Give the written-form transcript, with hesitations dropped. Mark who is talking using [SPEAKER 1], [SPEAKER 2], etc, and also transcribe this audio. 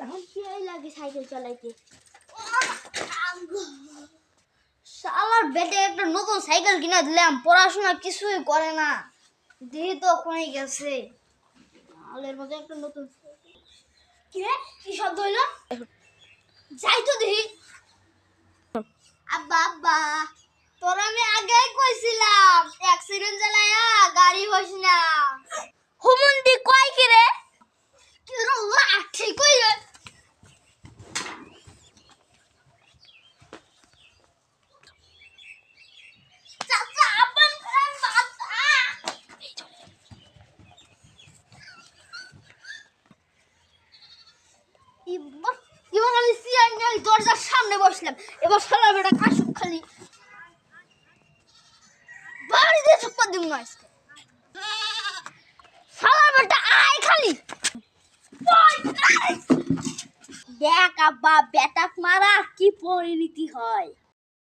[SPEAKER 1] এখন সেই লাগে সাইকেল চালাইতে। শালার বেটে একটা নতুন সাইকেল কিনা দিলাম, পড়াশোনা কিছুই করে না, দেহি তো ওখানেই গেছে। আলের মধ্যে একটা নতুন কি শব্দ হইলো? যাই তো দেখি। আব্বা আব্বা, তোর আমি আগেই কইছিলাম অ্যাক্সিডেন্ট চালায়া গাড়ি হইস না। হুমুন্দি কই কি রে? কি রে লাঠি কই রে? চাচা আপন ফ্রেন্ড বাতা। এবার আমি সিআই নিয়ে দরজার সামনে বসলাম। এবার শালা বেটা কাশুক খালি বাড়ি দিয়ে চুপ্পা দিম না আজকে। শালা বেটা আয় খালি দেখ আব্বা, বেটাক মারা কি পরিণতি হয়।